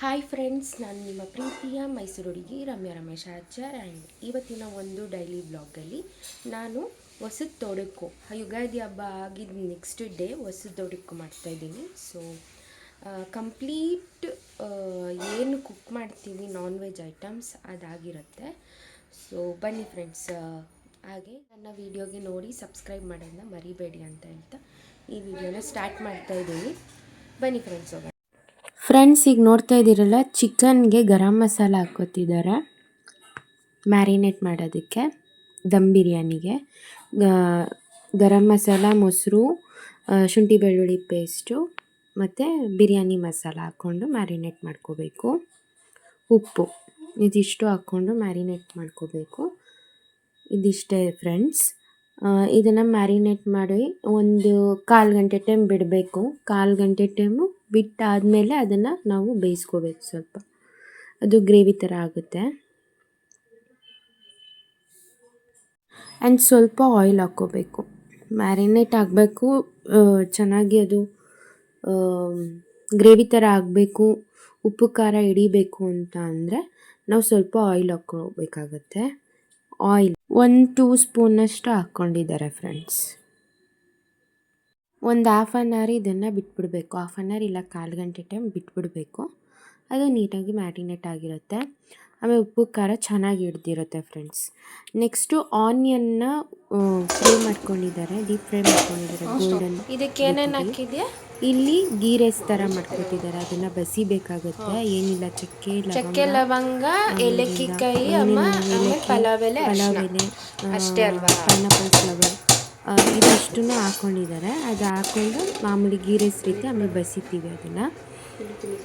Hi friends, ನಾನು ನಿಮ್ಮ ಪ್ರೀತಿಯ ಮೈಸೂರು ಹುಡುಗಿ ರಮ್ಯಾ ರಮೇಶ್ ಆಚಾರ್. ಆ್ಯಂಡ್ ಇವತ್ತಿನ ಒಂದು ಡೈಲಿ ಬ್ಲಾಗಲ್ಲಿ ನಾನು ಹೊಸದು ತೊಡಕು ಯುಗಾದಿ ಹಬ್ಬ ಆಗಿದ್ದು ನೆಕ್ಸ್ಟ್ ಡೇ ಹೊಸದು ತೊಡಕು ಮಾಡ್ತಾಯಿದ್ದೀನಿ. ಸೊ ಕಂಪ್ಲೀಟ್ ಏನು ಕುಕ್ ಮಾಡ್ತೀವಿ ನಾನ್ ವೆಜ್ ಐಟಮ್ಸ್ ಅದಾಗಿರುತ್ತೆ. ಸೊ ಬನ್ನಿ ಫ್ರೆಂಡ್ಸ್, ಹಾಗೆ ನನ್ನ ವೀಡಿಯೋಗೆ ನೋಡಿ ಸಬ್ಸ್ಕ್ರೈಬ್ ಮಾಡೋದನ್ನ ಮರಿಬೇಡಿ ಅಂತ ಹೇಳ್ತಾ ಈ ವಿಡಿಯೋನ ಸ್ಟಾರ್ಟ್ ಮಾಡ್ತಾಯಿದ್ದೀನಿ. ಬನ್ನಿ ಫ್ರೆಂಡ್ಸ್ ಹೋಗೋಣ. ಫ್ರೆಂಡ್ಸ್, ಈಗ ನೋಡ್ತಾ ಇದ್ದೀರಲ್ಲ, ಚಿಕನ್ಗೆ ಗರಂ ಮಸಾಲ ಹಾಕೋತಿದ್ದಾರೆ ಮ್ಯಾರಿನೇಟ್ ಮಾಡೋದಕ್ಕೆ. ದಮ್ ಬಿರಿಯಾನಿಗೆ ಗರಂ ಮಸಾಲ, ಮೊಸರು, ಶುಂಠಿ ಬೆಳ್ಳುಳ್ಳಿ ಪೇಸ್ಟು ಮತ್ತು ಬಿರಿಯಾನಿ ಮಸಾಲ ಹಾಕ್ಕೊಂಡು ಮ್ಯಾರಿನೇಟ್ ಮಾಡ್ಕೋಬೇಕು. ಉಪ್ಪು ಇದಿಷ್ಟು ಹಾಕ್ಕೊಂಡು ಮ್ಯಾರಿನೇಟ್ ಮಾಡ್ಕೋಬೇಕು. ಇದಿಷ್ಟೇ ಫ್ರೆಂಡ್ಸ್. ಇದನ್ನು ಮ್ಯಾರಿನೇಟ್ ಮಾಡಿ ಒಂದು 1/4 ಗಂಟೆ ಟೈಮ್ ಬಿಡಬೇಕು. 1/4 ಗಂಟೆ ಟೈಮು ಬಿಟ್ಟಾದಮೇಲೆ ಅದನ್ನು ನಾವು ಬೇಯಿಸ್ಕೋಬೇಕು. ಸ್ವಲ್ಪ ಅದು ಗ್ರೇವಿ ಥರ ಆಗುತ್ತೆ. ಆ್ಯಂಡ್ ಸ್ವಲ್ಪ ಆಯಿಲ್ ಹಾಕ್ಕೋಬೇಕು. ಮ್ಯಾರಿನೇಟ್ ಆಗಬೇಕು ಚೆನ್ನಾಗಿ, ಅದು ಗ್ರೇವಿ ಥರ ಆಗಬೇಕು, ಉಪ್ಪು ಖಾರ ಹಿಡಿಬೇಕು ಅಂತ ಅಂದರೆ ನಾವು ಸ್ವಲ್ಪ ಆಯಿಲ್ ಹಾಕ್ಕೋಬೇಕಾಗತ್ತೆ. ಆಯಿಲ್ 1 2 ಸ್ಪೂನಷ್ಟು ಹಾಕ್ಕೊಂಡಿದ್ದಾರೆ ಫ್ರೆಂಡ್ಸ್. ಒಂದು 1/2 ಅವರ್ ಇದನ್ನು ಬಿಟ್ಬಿಡಬೇಕು. 1/2 ಅವರ್ ಇಲ್ಲ 1/4 ಗಂಟೆ ಟೈಮ್ ಬಿಟ್ಬಿಡಬೇಕು. ಅದು ನೀಟಾಗಿ ಮ್ಯಾರಿನೇಟ್ ಆಗಿರುತ್ತೆ. ಆಮೇಲೆ ಉಪ್ಪು ಖಾರ ಚೆನ್ನಾಗಿ ಹಿಡ್ದಿರುತ್ತೆ ಫ್ರೆಂಡ್ಸ್. ನೆಕ್ಸ್ಟು ಆನಿಯನ್ನ ಫ್ರೈ ಮಾಡ್ಕೊಂಡಿದ್ದಾರೆ, ಡೀಪ್ ಫ್ರೈ ಮಾಡ್ಕೊಂಡಿದ್ದಾರೆ ಗೋಲ್ಡನ್. ಇದಕ್ಕೆ ಏನೇನು ಹಾಕಿದೆಯಾ? ಇಲ್ಲಿ ಗೀ ರೈಸ್ ಥರ ಮಾಡ್ಕೊತಿದ್ದಾರೆ. ಅದನ್ನು ಬಸಿಬೇಕಾಗುತ್ತೆ. ಏನಿಲ್ಲ, ಚಕ್ಕೆ ಲವಂಗ, ಏಲಕ್ಕಿಕಾಯಿ, ಪಲಾವ್ ಎಲೆ ಅಷ್ಟೇ ಅಲ್ವಾ, ಪೈನಾಪಲ್ ಫ್ಲವರ್, ಇದಿಷ್ಟನ್ನು ಹಾಕ್ಕೊಂಡಿದ್ದಾರೆ. ಅದು ಹಾಕ್ಕೊಂಡು ಮಾಮೂಲಿ ಗೀ ರೈಸ್ ರೀತಿ ಆಮೇಲೆ ಬಸಿತೀವಿ ಅದನ್ನು.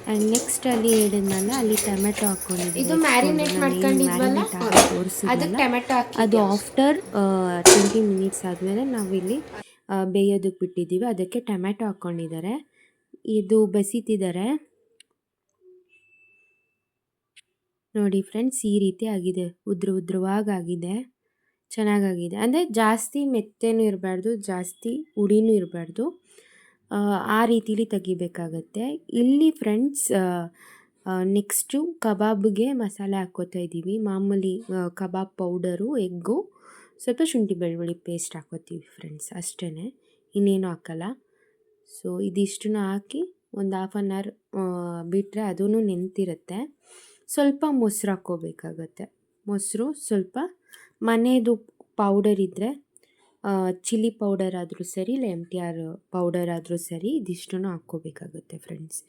ಆ್ಯಂಡ್ ನೆಕ್ಸ್ಟ್ ಅಲ್ಲಿ ಹೇಳಿದ್ನಲ್ಲ, ಅಲ್ಲಿ ಟೊಮೆಟೊ ಹಾಕ್ಕೊಂಡಿದ್ದೀವಿ. ಇದು ಮ್ಯಾರಿನೇಟ್ ಮಾಡ್ಕೊಂಡಿದ್ವಲ್ಲ, ಅದು ಆಫ್ಟರ್ 20 ಮಿನಿಟ್ಸ್ ಆದಮೇಲೆ ನಾವಿಲ್ಲಿ ಬೇಯೋದಕ್ಕೆ ಬಿಟ್ಟಿದ್ದೀವಿ. ಅದಕ್ಕೆ ಟೊಮೆಟೊ ಹಾಕ್ಕೊಂಡಿದ್ದಾರೆ. ಇದು ಬಸಿತಿದ್ದಾರೆ ನೋಡಿ ಫ್ರೆಂಡ್ಸ್. ಈ ರೀತಿ ಆಗಿದೆ, ಉದ್ರವಾಗಿದೆ, ಚೆನ್ನಾಗಾಗಿದೆ. ಅಂದರೆ ಜಾಸ್ತಿ ಮೆತ್ತನೂ ಇರಬಾರ್ದು, ಜಾಸ್ತಿ ಹುಡಿನೂ ಇರಬಾರ್ದು, ಆ ರೀತಿಲಿ ತೆಗಿಬೇಕಾಗತ್ತೆ. ಇಲ್ಲಿ ಫ್ರೆಂಡ್ಸ್ ನೆಕ್ಸ್ಟು ಕಬಾಬ್ಗೆ ಮಸಾಲೆ ಹಾಕ್ಕೋತಾ ಇದ್ದೀವಿ. ಮಾಮೂಲಿ ಕಬಾಬ್ ಪೌಡರು, ಎಗ್ಗು, ಸ್ವಲ್ಪ ಶುಂಠಿ ಬೆಳ್ಳುಳ್ಳಿ ಪೇಸ್ಟ್ ಹಾಕ್ಕೋತೀವಿ ಫ್ರೆಂಡ್ಸ್, ಅಷ್ಟೇ, ಇನ್ನೇನು ಹಾಕಲ್ಲ. ಸೊ ಇದಿಷ್ಟನ್ನು ಹಾಕಿ ಒಂದು 1/2 ಅವರ್ ಬಿಟ್ಟರೆ ಅದೂ ನೆಂತಿರುತ್ತೆ. ಸ್ವಲ್ಪ ಮೊಸರು ಹಾಕ್ಕೋಬೇಕಾಗತ್ತೆ. ಮೊಸರು ಸ್ವಲ್ಪ ಮನೆಯದು ಪೌಡರ್ ಇದ್ದರೆ, ಚಿಲ್ಲಿ ಪೌಡರ್ ಆದರೂ ಸರಿ, ಇಲ್ಲ MTR ಪೌಡರ್ ಆದರೂ ಸರಿ, ಇದಿಷ್ಟನ್ನು ಹಾಕ್ಕೋಬೇಕಾಗುತ್ತೆ ಫ್ರೆಂಡ್ಸ್.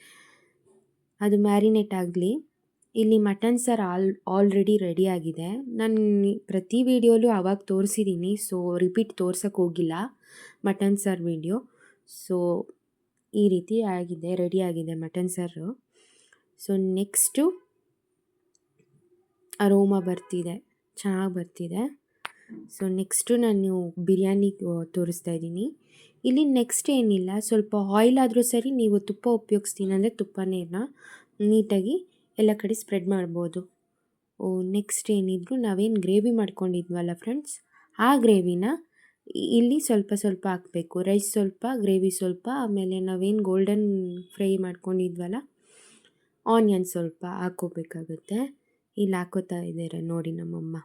ಅದು ಮ್ಯಾರಿನೇಟ್ ಆಗಲಿ. ಇಲ್ಲಿ ಮಟನ್ ಸಾರು ಆಲ್ರೆಡಿ ರೆಡಿಯಾಗಿದೆ. ನಾನು ಪ್ರತಿ ವೀಡಿಯೋಲೂ ಆವಾಗ ತೋರಿಸಿದ್ದೀನಿ, ಸೊ ರಿಪೀಟ್ ತೋರ್ಸೋಕ್ಕೆ ಹೋಗಿಲ್ಲ ಮಟನ್ ಸಾರು ವೀಡಿಯೋ. ಸೊ ಈ ರೀತಿ ಆಗಿದೆ, ರೆಡಿಯಾಗಿದೆ ಮಟನ್ ಸಾರು. ಸೊ ನೆಕ್ಸ್ಟು ಅರೋಮಾ ಬರ್ತಿದೆ, ಚೆನ್ನಾಗಿ ಬರ್ತಿದೆ. ಸೊ ನೆಕ್ಸ್ಟು ನಾನು ಬಿರಿಯಾನಿ ತೋರಿಸ್ತಾ ಇದ್ದೀನಿ. ಇಲ್ಲಿ ನೆಕ್ಸ್ಟ್ ಏನಿಲ್ಲ, ಸ್ವಲ್ಪ ಆಯಿಲ್ ಆದರೂ ಸರಿ, ನೀವು ತುಪ್ಪ ಉಪಯೋಗಿಸ್ತೀನಿ ಅಂದರೆ ತುಪ್ಪನೇನ ನೀಟಾಗಿ ಎಲ್ಲ ಕಡೆ ಸ್ಪ್ರೆಡ್ ಮಾಡ್ಬೋದು. ನೆಕ್ಸ್ಟ್ ಏನಿದ್ರು ನಾವೇನು ಗ್ರೇವಿ ಮಾಡ್ಕೊಂಡಿದ್ವಲ್ಲ ಫ್ರೆಂಡ್ಸ್, ಆ ಗ್ರೇವಿನ ಇಲ್ಲಿ ಸ್ವಲ್ಪ ಸ್ವಲ್ಪ ಹಾಕಬೇಕು. ರೈಸ್ ಸ್ವಲ್ಪ, ಗ್ರೇವಿ ಸ್ವಲ್ಪ, ಆಮೇಲೆ ನಾವೇನು ಗೋಲ್ಡನ್ ಫ್ರೈ ಮಾಡ್ಕೊಂಡಿದ್ವಲ್ಲ ಆನಿಯನ್ ಸ್ವಲ್ಪ ಹಾಕ್ಕೋಬೇಕಾಗುತ್ತೆ. ಇಲ್ಲಿ ಹಾಕೋತಾ ಇದ್ದಾರೆ ನೋಡಿ ನಮ್ಮಮ್ಮ.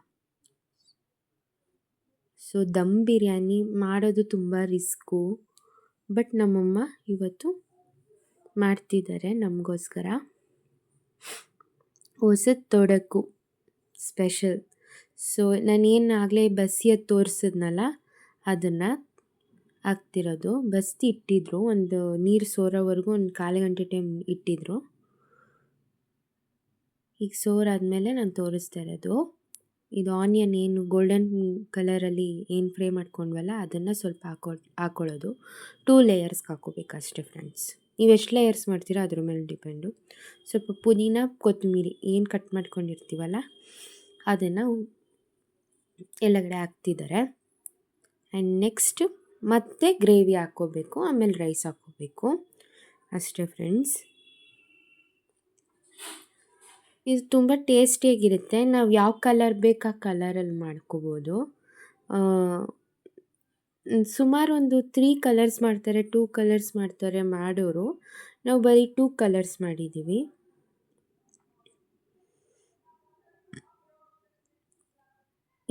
ಸೊ ದಮ್ ಬಿರಿಯಾನಿ ಮಾಡೋದು ತುಂಬ ರಿಸ್ಕು, ಬಟ್ ನಮ್ಮಮ್ಮ ಇವತ್ತು ಮಾಡ್ತಿದ್ದಾರೆ ನಮಗೋಸ್ಕರ. ಹೊಸದು ತೊಡಕು ಸ್ಪೆಷಲ್. ಸೊ ನಾನೇನು ಆಗಲೇ ಬಸಿಯೋದು ತೋರಿಸಿದ್ನಲ್ಲ, ಅದನ್ನು ಹಾಕ್ತಿರೋದು. ಬಸ್ತಿ ಇಟ್ಟಿದ್ರು, ಒಂದು ನೀರು ಸೋರೋವರೆಗೂ ಒಂದು 1/4 ಗಂಟೆ ಟೈಮ್ ಇಟ್ಟಿದ್ರು. ಈಗ ಸೋರಾದಮೇಲೆ ನಾನು ತೋರಿಸ್ತಾ ಇರೋದು. ಇದು ಆನಿಯನ್ ಏನು ಗೋಲ್ಡನ್ ಕಲರಲ್ಲಿ ಏನು ಫ್ರೈ ಮಾಡ್ಕೊಂಡ್ವಲ್ಲ, ಅದನ್ನು ಸ್ವಲ್ಪ ಹಾಕ್ಕೊಳ್ಳೋದು. 2 ಲೇಯರ್ಸ್ಗೆ ಹಾಕ್ಕೋಬೇಕು ಅಷ್ಟೇ ಫ್ರೆಂಡ್ಸ್. ನೀವು ಎಷ್ಟು ಲೇಯರ್ಸ್ ಮಾಡ್ತೀರೋ ಅದ್ರ ಮೇಲೆ ಡಿಪೆಂಡು. ಸ್ವಲ್ಪ ಪುದೀನ, ಕೊತ್ತಂಬರಿ ಏನು ಕಟ್ ಮಾಡ್ಕೊಂಡಿರ್ತೀವಲ್ಲ ಅದನ್ನು ಎಲ್ಲಗಡೆ ಹಾಕ್ತಿದ್ದಾರೆ. ಆ್ಯಂಡ್ ನೆಕ್ಸ್ಟ್ ಮತ್ತೆ ಗ್ರೇವಿ ಹಾಕ್ಕೋಬೇಕು, ಆಮೇಲೆ ರೈಸ್ ಹಾಕ್ಕೋಬೇಕು ಅಷ್ಟೇ ಫ್ರೆಂಡ್ಸ್. ಇದು ತುಂಬ ಟೇಸ್ಟಿಯಾಗಿರುತ್ತೆ. ನಾವು ಯಾವ ಕಲರ್ ಬೇಕು ಆ ಕಲರಲ್ಲಿ ಮಾಡ್ಕೋಬೋದು. ಸುಮಾರು ಒಂದು 3 ಕಲರ್ಸ್ ಮಾಡ್ತಾರೆ, 2 ಕಲರ್ಸ್ ಮಾಡ್ತಾರೆ ಮಾಡೋರು. ನಾವು ಬರೀ 2 ಕಲರ್ಸ್ ಮಾಡಿದ್ದೀವಿ.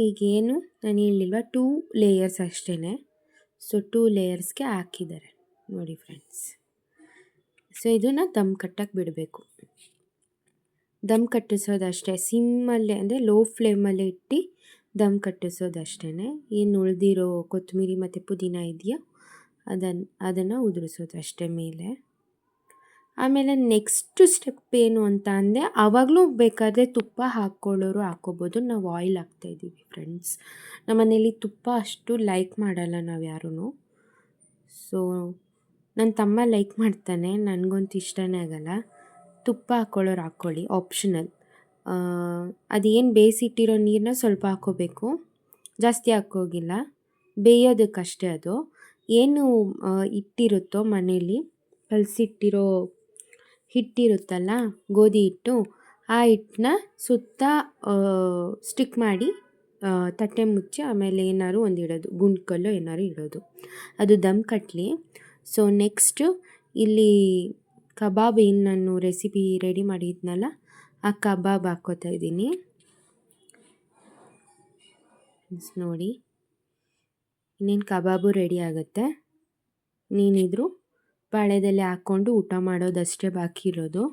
ಈಗೇನು ನಾನು ಹೇಳಿಲ್ವ 2 ಲೇಯರ್ಸ್ ಅಷ್ಟೇ. ಸೊ 2 ಲೇಯರ್ಸ್ಗೆ ಹಾಕಿದ್ದಾರೆ ನೋಡಿ ಫ್ರೆಂಡ್ಸ್. ಸೊ ಇದನ್ನು ದಮ್ ಕಟ್ಟಕ್ಕೆ ಬಿಡಬೇಕು. ದಮ್ ಕಟ್ಟಿಸೋದಷ್ಟೇ, ಸಿಮ್ಮಲ್ಲೇ ಅಂದರೆ ಲೋ ಫ್ಲೇಮಲ್ಲೇ ಇಟ್ಟು ದಮ್ ಕಟ್ಟಿಸೋದಷ್ಟೇ. ಏನು ಉಳಿದಿರೋ ಕೊತ್ತಂಬರಿ ಮತ್ತು ಪುದೀನ ಇದೆಯಾ ಅದನ್ನು ಉದುರಿಸೋದು ಅಷ್ಟೇ ಮೇಲೆ. ಆಮೇಲೆ ನೆಕ್ಸ್ಟ್ ಸ್ಟೆಪ್ ಏನು ಅಂತ ಅಂದರೆ, ಆವಾಗಲೂ ಬೇಕಾದರೆ ತುಪ್ಪ ಹಾಕ್ಕೊಳ್ಳೋರು ಹಾಕ್ಕೋಬೋದು. ನಾವು ಆಯಿಲ್ ಹಾಕ್ತಾಯಿದ್ದೀವಿ ಫ್ರೆಂಡ್ಸ್. ನಮ್ಮ ಮನೇಲಿ ತುಪ್ಪ ಅಷ್ಟು ಲೈಕ್ ಮಾಡಲ್ಲ ನಾವು ಯಾರೂ. ಸೊ ನನ್ನ ತಮ್ಮ ಲೈಕ್ ಮಾಡ್ತಾನೆ, ನನಗಂತೂ ಇಷ್ಟನೇ ಆಗಲ್ಲ. ತುಪ್ಪ ಹಾಕ್ಕೊಳ್ಳೋರು ಹಾಕ್ಕೊಳ್ಳಿ, ಆಪ್ಷನಲ್. ಅದೇನು ಬೇಯಿಸಿಟ್ಟಿರೋ ನೀರನ್ನ ಸ್ವಲ್ಪ ಹಾಕ್ಕೋಬೇಕು, ಜಾಸ್ತಿ ಹಾಕೋಗಿಲ್ಲ, ಬೇಯೋದಕ್ಕಷ್ಟೇ. ಅದು ಏನು ಹಿಟ್ಟಿರುತ್ತೋ ಮನೇಲಿ ಕಲಸಿಟ್ಟಿರೋ ಹಿಟ್ಟಿರುತ್ತಲ್ಲ, ಗೋಧಿ ಹಿಟ್ಟು, ಆ ಹಿಟ್ಟನ್ನ ಸುತ್ತ ಸ್ಟಿಕ್ ಮಾಡಿ ತಟ್ಟೆ ಮುಚ್ಚಿ ಆಮೇಲೆ ಏನಾದ್ರು ಒಂದು ಇಡೋದು, ಗುಂಡ್ಕಲ್ಲು ಏನಾದ್ರು ಇಡೋದು, ಅದು ದಮ್ ಕಟ್ಟಲಿ. ಸೊ ನೆಕ್ಸ್ಟು ಇಲ್ಲಿ ಕಬಾಬ್ ಏನು ನಾನು ರೆಸಿಪಿ ರೆಡಿ ಮಾಡಿದ್ನಲ್ಲ, ಆ ಕಬಾಬ್ ಹಾಕ್ಕೋತಾ ಇದ್ದೀನಿ ನೋಡಿ. ಇನ್ನೇನು ಕಬಾಬು ರೆಡಿ ಆಗುತ್ತೆ. ನೀನಿದ್ರು ಬಾಳೆದೆಲೆ ಹಾಕ್ಕೊಂಡು ಊಟ ಮಾಡೋದಷ್ಟೇ ಬಾಕಿ ಇರೋದು.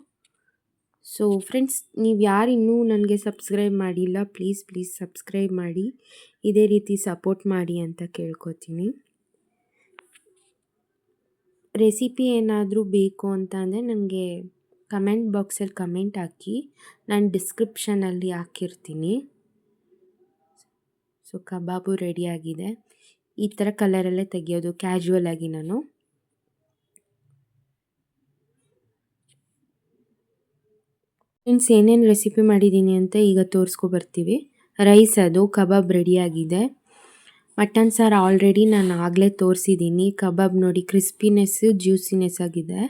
ಸೊ ಫ್ರೆಂಡ್ಸ್, ನೀವು ಯಾರು ಇನ್ನೂ ನನಗೆ ಸಬ್ಸ್ಕ್ರೈಬ್ ಮಾಡಿಲ್ಲ, ಪ್ಲೀಸ್ ಸಬ್ಸ್ಕ್ರೈಬ್ ಮಾಡಿ, ಇದೇ ರೀತಿ ಸಪೋರ್ಟ್ ಮಾಡಿ ಅಂತ ಕೇಳ್ಕೊತೀನಿ. ರೆಸಿಪಿ ಏನಾದರೂ ಬೇಕು ಅಂತ ಅಂದರೆ ನನಗೆ ಕಮೆಂಟ್ ಬಾಕ್ಸಲ್ಲಿ ಕಮೆಂಟ್ ಹಾಕಿ, ನಾನು ಡಿಸ್ಕ್ರಿಪ್ಷನಲ್ಲಿ ಹಾಕಿರ್ತೀನಿ. ಸೊ ಕಬಾಬು ರೆಡಿಯಾಗಿದೆ. ಈ ಥರ ಕಲರಲ್ಲೇ ತೆಗಿಯೋದು ಕ್ಯಾಶುವಲ್ ಆಗಿ ನಾನು. ಫ್ರೆಂಡ್ಸ್, ಏನೇನು ರೆಸಿಪಿ ಮಾಡಿದ್ದೀನಿ ಅಂತ ಈಗ ತೋರಿಸ್ಕೊಬರ್ತೀವಿ. ರೈಸ್, ಅದು ಕಬಾಬ್ ರೆಡಿಯಾಗಿದೆ. ಮಟನ್ ಸಾರು ಆಲ್ರೆಡಿ ನಾನು ಆಗಲೇ ತೋರಿಸಿದ್ದೀನಿ. ಕಬಾಬ್ ನೋಡಿ ಕ್ರಿಸ್ಪಿನೆಸ್ಸು ಜ್ಯೂಸಿನೆಸ್ ಆಗಿದೆ.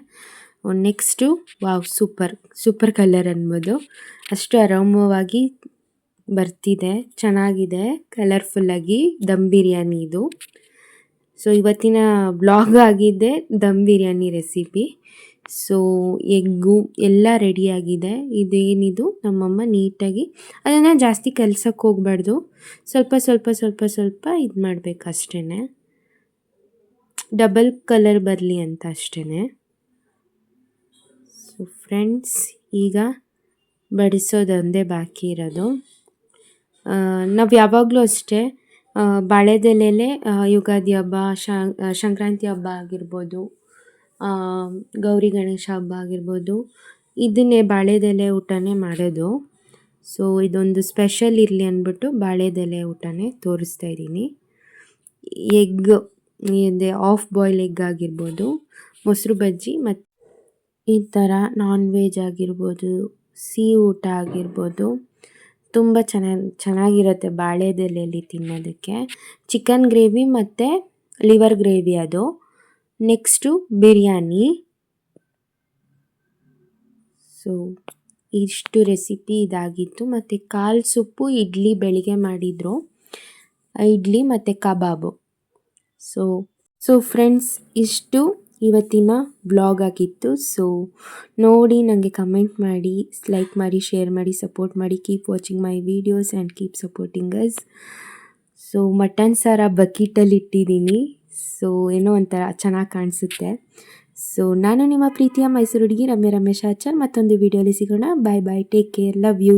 ನೆಕ್ಸ್ಟು ವಾವ್, ಸೂಪರ್ ಕಲರ್ ಅನ್ಬೋದು, ಅಷ್ಟು ಆರಾಮವಾಗಿ ಬರ್ತಿದೆ, ಚೆನ್ನಾಗಿದೆ, ಕಲರ್ಫುಲ್ಲಾಗಿ. ದಮ್ ಬಿರಿಯಾನಿ ಇದು. ಸೊ ಇವತ್ತಿನ ಬ್ಲಾಗ್ ಆಗಿದೆ dum biryani recipe. So egg ಎಲ್ಲ ರೆಡಿಯಾಗಿದೆ. ಇದೇನಿದು ನಮ್ಮಮ್ಮ ನೀಟಾಗಿ ಅದನ್ನು ಜಾಸ್ತಿ ಕಲ್ಸಕ್ಕೆ ಹೋಗಬಾರ್ದು, ಸ್ವಲ್ಪ ಇದು ಮಾಡಬೇಕು ಅಷ್ಟೇ, ಡಬಲ್ ಕಲರ್ ಬರಲಿ ಅಂತ ಅಷ್ಟೇ. ಸೊ ಫ್ರೆಂಡ್ಸ್, ಈಗ ಬಡಿಸೋದೊಂದೇ ಬಾಕಿ ಇರೋದು. ನಾವು ಯಾವಾಗಲೂ ಅಷ್ಟೇ ಬಾಳೆದೆಲೆಲೆ ಯುಗಾದಿ ಹಬ್ಬ, ಸಂಕ್ರಾಂತಿ ಹಬ್ಬ ಆಗಿರ್ಬೋದು, ಗೌರಿ ಗಣೇಶ ಹಬ್ಬ ಆಗಿರ್ಬೋದು, ಇದನ್ನೇ ಬಾಳೆದೆಲೆ ಊಟನೇ ಮಾಡೋದು. ಸೊ ಇದೊಂದು ಸ್ಪೆಷಲ್ ಇರಲಿ ಅಂದ್ಬಿಟ್ಟು ಬಾಳೆದೆಲೆ ಊಟನೇ ತೋರಿಸ್ತಾ ಇದ್ದೀನಿ. ಎಗ್ ಇದೆ, ಆಫ್ ಬಾಯ್ಲ್ ಎಗ್ ಆಗಿರ್ಬೋದು, ಮೊಸರು ಬಜ್ಜಿ, ಮತ್ತು ಈ ಥರ ನಾನ್ ವೆಜ್ ಆಗಿರ್ಬೋದು, ಸಿಹಿ ಊಟ ಆಗಿರ್ಬೋದು, ತುಂಬ ಚೆನ್ನಾಗಿರುತ್ತೆ ಬಾಳೆದೆಲೆಯಲ್ಲಿ ತಿನ್ನೋದಕ್ಕೆ. ಚಿಕನ್ ಗ್ರೇವಿ ಮತ್ತು ಲಿವರ್ ಗ್ರೇವಿ ಅದು. ನೆಕ್ಸ್ಟು ಬಿರಿಯಾನಿ. ಸೊ ಇಷ್ಟು ರೆಸಿಪಿ ಇದಾಗಿತ್ತು. ಮತ್ತು ಕಾಳು ಸೊಪ್ಪು, ಇಡ್ಲಿ ಬೆಳಿಗ್ಗೆ ಮಾಡಿದರು, ಇಡ್ಲಿ ಮತ್ತು ಕಬಾಬು. ಸೊ ಫ್ರೆಂಡ್ಸ್, ಇಷ್ಟು ಇವತ್ತಿನ ಬ್ಲಾಗ್ ಆಗಿತ್ತು. ಸೊ ನೋಡಿ ನನಗೆ ಕಮೆಂಟ್ ಮಾಡಿ, ಲೈಕ್ ಮಾಡಿ, ಶೇರ್ ಮಾಡಿ, ಸಪೋರ್ಟ್ ಮಾಡಿ. Keep watching my videos and keep supporting us. So mutton ಸಾರ ಬಕೀಟಲ್ಲಿ ಇಟ್ಟಿದ್ದೀನಿ. ಸೊ ಏನೋ ಒಂಥರ ಚೆನ್ನಾಗಿ ಕಾಣಿಸುತ್ತೆ. ಸೊ ನಾನು ನಿಮ್ಮ ಪ್ರೀತಿಯ ಮೈಸೂರು ಹುಡುಗಿ ರಮ್ಯ ರಮೇಶ್ ಆಚಾರ್. ಮತ್ತೊಂದು ವಿಡಿಯೋಲಿ ಸಿಗೋಣ. ಬಾಯ್, ಟೇಕ್ ಕೇರ್, ಲವ್ ಯು.